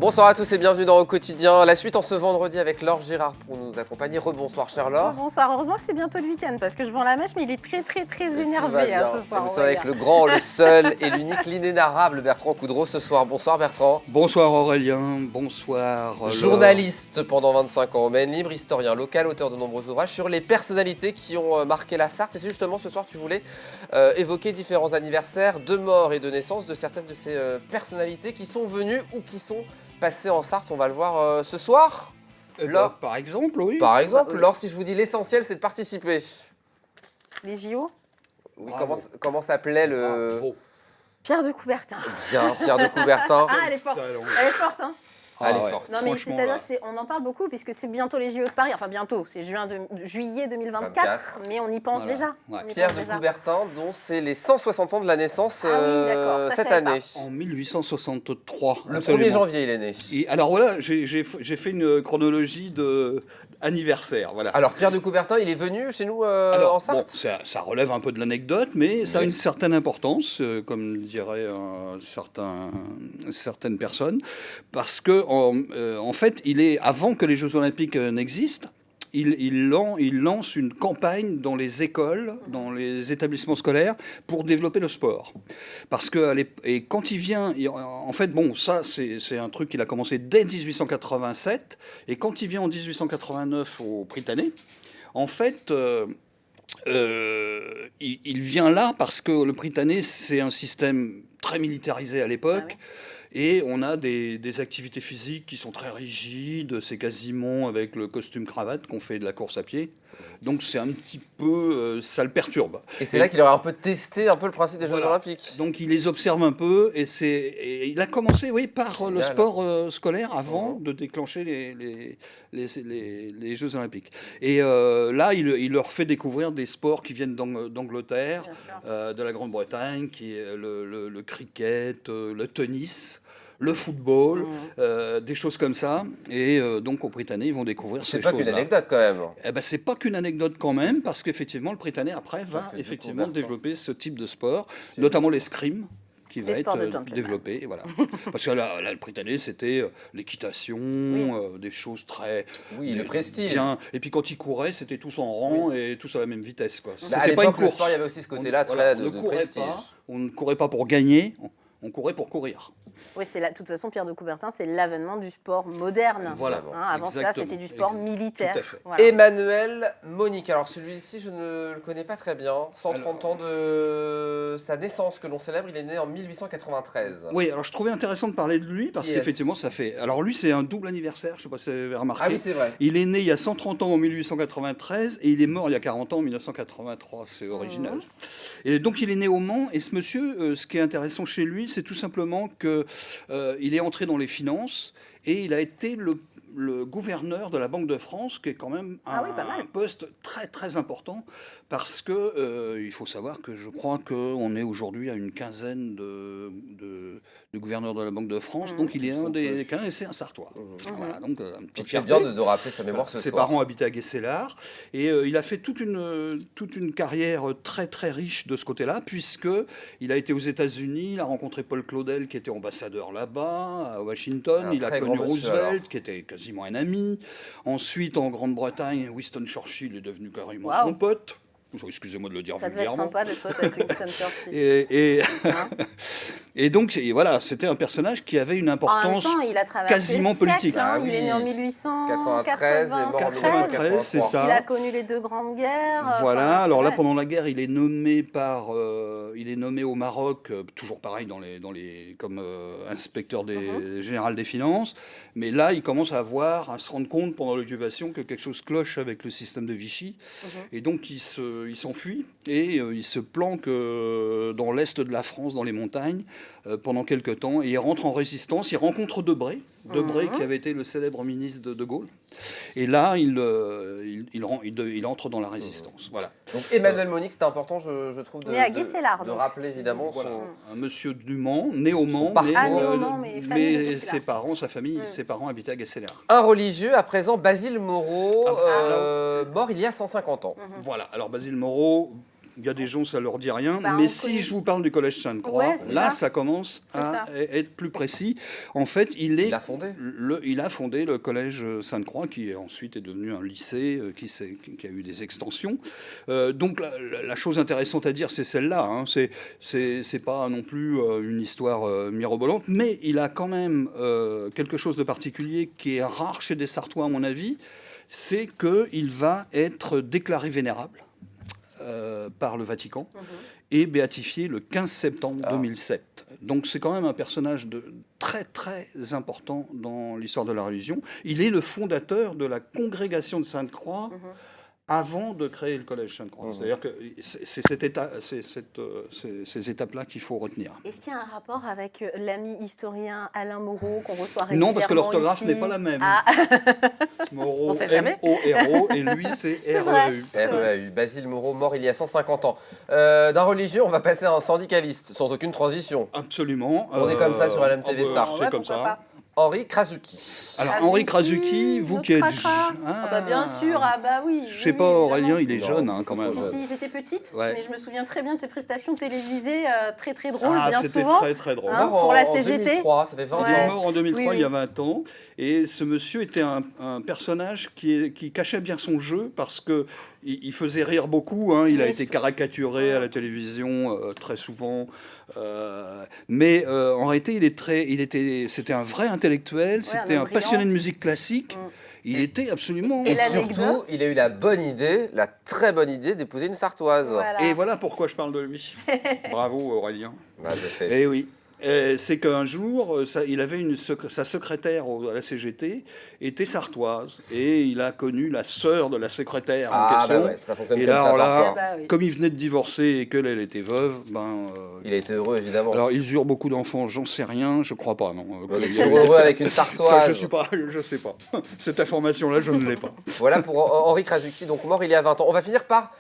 Bonsoir à tous et bienvenue dans Au Quotidien. La suite en ce vendredi avec Laure Girard pour nous accompagner. Rebonsoir chère Laure. Bonsoir, heureusement que c'est bientôt le week-end parce que je vends la mèche mais il est très énervé ce soir. Nous sommes avec le grand, le seul et l'unique, l'inénarrable Bertrand Coudreau ce soir. Bonsoir Bertrand. Bonsoir Aurélien, bonsoir Laure. Journaliste pendant 25 ans au Maine, libre, historien local, auteur de nombreux ouvrages sur les personnalités qui ont marqué la Sarthe. Et c'est justement ce soir tu voulais évoquer différents anniversaires de mort et de naissance de certaines de ces personnalités qui sont venues ou qui sont passées en Sarthe. On va le voir ce soir. Laure, par exemple, oui. Par exemple, Laure, si je vous dis l'essentiel, c'est de participer. Les JO. Oui, comment s'appelait le... Bravo. Pierre de Coubertin. Bien, Pierre de Coubertin. Ah, elle est forte. Elle est forte, hein. Elle est forte. Non, mais c'est-à-dire qu'on en parle beaucoup puisque c'est bientôt les JO de Paris. Enfin, bientôt, c'est juillet 2024, mais on y pense déjà. Ouais. Pierre de Coubertin, dont c'est les 160 ans de la naissance cette année. En 1863. Le absolument. 1er janvier, il est né. Et alors voilà, j'ai fait une chronologie d'anniversaire. Voilà. Alors, Pierre de Coubertin, il est venu chez nous Alors, en Sarthe. bon, ça relève un peu de l'anecdote, mais ça a une certaine importance, comme diraient certaines personnes, parce que en fait, il est avant que les Jeux Olympiques n'existent. Il lance une campagne dans les écoles, dans les établissements scolaires, pour développer le sport. Parce que et quand il vient, en fait, bon, ça c'est un truc qu'il a commencé dès 1887, et quand il vient en 1889 au Prytanée, en fait, il vient là parce que le Prytanée, c'est un système très militarisé à l'époque. Ah oui. Et on a des activités physiques qui sont très rigides, c'est quasiment avec le costume cravate qu'on fait de la course à pied. Donc c'est un petit peu, ça le perturbe. Et c'est là qu'il aurait un peu testé le principe des Jeux Voilà. Olympiques. Donc il les observe un peu et il a commencé, oui, par le sport scolaire avant de déclencher les Jeux Olympiques. Et là, il leur fait découvrir des sports qui viennent d'Angleterre, de la Grande-Bretagne, qui est le cricket, le tennis, le football, des choses comme ça. Et donc au Prytanée, ils vont découvrir ces C'est pas choses-là. qu'une anecdote quand même. Eh ben, c'est pas qu'une anecdote quand même, parce qu'effectivement, le Prytanée, après, va effectivement développer ce type de sport, notamment l'escrime, qui va être développé. Et voilà. Parce que là, le Prytanée, c'était l'équitation, des choses très... Oui, le prestige. Bien. Et puis quand ils couraient, c'était tous en rang et tous à la même vitesse. Quoi. Bah, à l'époque, le sport, il y avait aussi ce côté-là de prestige. On ne courait pas pour gagner, on courait pour courir. Oui, de toute façon, Pierre de Coubertin, c'est l'avènement du sport moderne. Voilà. Avant ça, c'était du sport militaire. Tout à fait. Voilà. Emmanuel Monique. Alors celui-ci, je ne le connais pas très bien. 130 ans de sa naissance que l'on célèbre. Il est né en 1893. Oui, alors je trouvais intéressant de parler de lui parce qu'effectivement, ça fait... Alors lui, c'est un double anniversaire, je ne sais pas si vous avez remarqué. Ah oui, c'est vrai. Il est né il y a 130 ans en 1893 et il est mort il y a 40 ans en 1983. C'est original. Et donc il est né au Mans et ce monsieur, ce qui est intéressant chez lui, c'est tout simplement que il est entré dans les finances et il a été le gouverneur de la Banque de France, qui est quand même un poste très très important, parce que il faut savoir que je crois qu'on est aujourd'hui à une quinzaine de gouverneurs de la Banque de France, donc il est un des 15 et c'est un Sartois. Voilà, donc un petit C'est bien de rappeler sa mémoire ce soir. Ses parents habitaient à Guescellard et il a fait toute une carrière très très riche de ce côté-là, puisque il a été aux États-Unis, il a rencontré Paul Claudel qui était ambassadeur là-bas à Washington, il a connu Roosevelt qui était quasiment un ami. Ensuite, en Grande-Bretagne, Winston Churchill est devenu carrément son pote. Excusez-moi de le dire vulgairement. Ça devait être sympa d'être pote avec Winston Churchill. Et donc, voilà, c'était un personnage qui avait une importance quasiment politique. Il est né en 1893 et mort en 1993, c'est ça. Il a connu les deux grandes guerres. Voilà, alors là, pendant la guerre, il est nommé au Maroc, toujours pareil comme inspecteur général des finances. Mais là, il commence à se rendre compte pendant l'occupation que quelque chose cloche avec le système de Vichy. Et donc, il s'enfuit et il se planque dans l'est de la France, dans les montagnes, pendant quelques temps. Et il rentre en résistance. Il rencontre Debré, qui avait été le célèbre ministre de Gaulle. Et là, il entre dans la résistance. Voilà. Donc Emmanuel Monique, c'était important, je trouve, de rappeler évidemment un monsieur du Mans, né au Mans, mais ses parents, sa famille, ses parents habitaient à Guescellard. Un religieux, à présent, Basile Moreau, mort il y a 150 ans. Voilà, alors Basile Moreau, Il y a des gens, ça leur dit rien. Bah, mais on si connaît. je vous parle du Collège Sainte-Croix, Ouais, c'est là, ça. ça commence C'est à ça. être plus précis. En fait, il Il a fondé. il a fondé le Collège Sainte-Croix, qui ensuite est devenu un lycée, qui a eu des extensions. Donc, la chose intéressante à dire, c'est celle-là. Hein. C'est pas non plus une histoire mirobolante, mais il a quand même quelque chose de particulier qui est rare chez des Sartois, à mon avis, c'est qu'il va être déclaré vénérable par le Vatican et béatifié le 15 septembre 2007. Donc c'est quand même un personnage très très important dans l'histoire de la religion. Il est le fondateur de la congrégation de Sainte-Croix avant de créer le Collège Sainte-Croix. C'est-à-dire que c'est ces étapes-là qu'il faut retenir. Est-ce qu'il y a un rapport avec l'ami historien Alain Moreau qu'on reçoit régulièrement Non, parce que l'orthographe ici n'est pas la même. Ah. Moreau, On sait jamais. M-O-R-O, et lui, c'est vrai. R-E-A-U. REAU, Basile Moreau, mort il y a 150 ans. D'un religieux, on va passer à un syndicaliste, sans aucune transition. Absolument. On est comme ça sur LMTV Sarthe. C'est Ouais, comme pourquoi ça. pas. Henri Krasuki. Alors, Henri Krasuki, vous notre qui êtes... cracra. Ah bah bien sûr, ah bah oui. Je sais pas, Aurélien, il est Non. jeune hein, quand même. Si, j'étais petite, Ouais. mais je me souviens très bien de ses prestations télévisées, très très drôles, Ah, bien c'était souvent. très très drôle. Hein, Mort pour la en CGT. 2003, ça fait 20 Il est Ouais. ans. mort en 2003, Oui, il y a oui. 20 ans. Et ce monsieur était un personnage qui cachait bien son jeu parce que il faisait rire beaucoup. Hein. Il a Oui, été je- caricaturé à la télévision très souvent. Mais en réalité, c'était un vrai intellectuel. un C'était homme un passionné brillant. de musique classique. Il était absolument... Et Et l'anecdote surtout, il a eu la bonne idée, la très bonne idée d'épouser une Sartoise. Voilà. Et voilà pourquoi je parle de lui. Bravo Aurélien. Ouais, je sais. Eh oui. C'est qu'un jour, il avait sa secrétaire à la CGT était sartoise et il a connu la sœur de la secrétaire en Ah question. bah ouais, ça fonctionne Et comme là, ça alors là, parfois. Bah oui. comme il venait de divorcer et qu'elle elle était veuve, Il a été heureux évidemment. alors ils eurent beaucoup d'enfants, j'en sais rien, je crois pas, non. On est toujours heureux avec une Ça, Sartoise. je sais pas. Cette information-là, je ne l'ai pas. Voilà pour Henri Krasuki, donc mort il y a 20 ans. On va finir par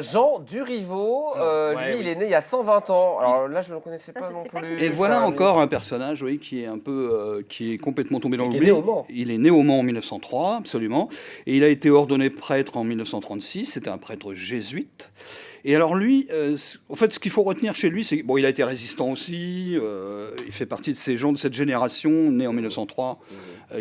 Jean Duriveau. Ouais, Lui, oui. il est né il y a 120 ans. Alors là, je ne le connaissais Ça, pas je non sais pas plus. Et voilà Charlie. encore un personnage, oui, qui est un peu, qui est complètement tombé dans Et qui est l'oubli. né au Mans. Il est né au Mans en 1903, absolument, et il a été ordonné prêtre en 1936. C'était un prêtre jésuite. Et alors lui, en fait, ce qu'il faut retenir chez lui, c'est bon, il a été résistant aussi. Il fait partie de ces gens de cette génération née en 1903,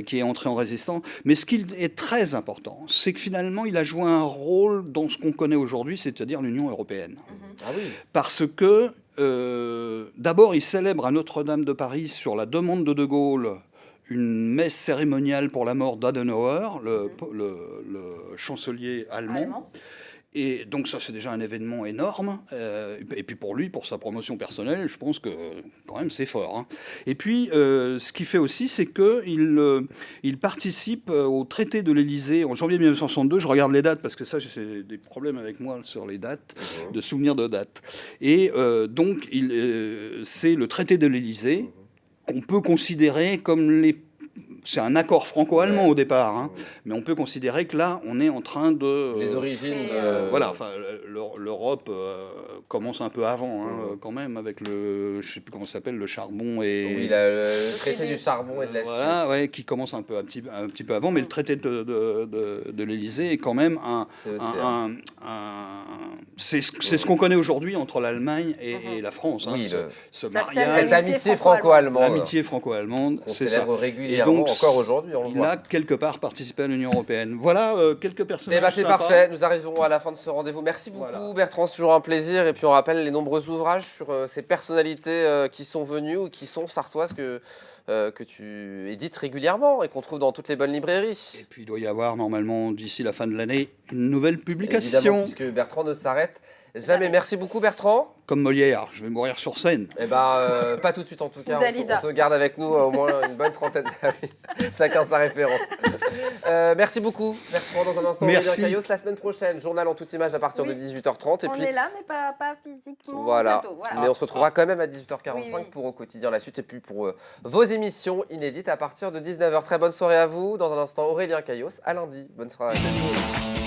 qui est entré en résistance. Mais ce qui est très important, c'est que finalement, il a joué un rôle dans ce qu'on connaît aujourd'hui, c'est-à-dire l'Union européenne. Ah oui. Parce que, d'abord, il célèbre à Notre-Dame de Paris, sur la demande de De Gaulle, une messe cérémoniale pour la mort d'Adenauer, le chancelier allemand. Et donc ça, c'est déjà un événement énorme. Et puis pour lui, pour sa promotion personnelle, je pense que quand même c'est fort. Hein. Et puis, ce qu'il fait aussi, c'est qu'il participe au traité de l'Élysée en janvier 1962. Je regarde les dates parce que ça, j'ai des problèmes avec moi sur les dates, de souvenirs de dates. Et donc, c'est le traité de l'Élysée qu'on peut considérer comme c'est un accord franco-allemand au départ, hein, mais on peut considérer que là, on est en train de... Les origines de... Voilà, enfin, l'Europe commence un peu avant, hein, quand même, avec je sais plus comment ça s'appelle, le charbon et... Oui, le traité du charbon et de l'acier. Voilà, ouais, qui commence un petit peu avant, mais le traité de l'Élysée est quand même c'est ce qu'on connaît aujourd'hui entre l'Allemagne et la France. Hein, Oui, ce Ça mariage, sert cette amitié franco-allemande. l'amitié franco-allemande, Qu'on c'est ça. célèbre Et régulièrement, donc, encore aujourd'hui, on le il voit. a quelque part participé à l'Union européenne. Voilà quelques personnages. Eh ben, c'est sympas. parfait, nous arrivons à la fin de ce rendez-vous. Merci beaucoup Voilà. Bertrand, c'est toujours un plaisir. Et puis on rappelle les nombreux ouvrages sur ces personnalités qui sont venues ou qui sont sartoises que tu édites régulièrement et qu'on trouve dans toutes les bonnes librairies. Et puis il doit y avoir normalement d'ici la fin de l'année une nouvelle Évidemment, publication. puisque Bertrand ne s'arrête jamais. Merci beaucoup Bertrand. Comme Molière, je vais mourir sur scène. Eh ben, pas tout de suite en tout cas. Dalida. On te garde avec nous au moins une bonne trentaine d'années. Chacun sa référence. Merci beaucoup Bertrand. Dans un instant, Merci. Aurélien Caillos. La semaine prochaine, journal en toute image à partir de 18h30. Et On puis, est là, mais pas physiquement. voilà. Plateau, voilà. Mais on se retrouvera quand même à 18h45 Oui, oui. pour au quotidien la suite. Et puis pour vos émissions inédites à partir de 19h. Très bonne soirée à vous. Dans un instant, Aurélien Caillos. À lundi. Bonne soirée à tous.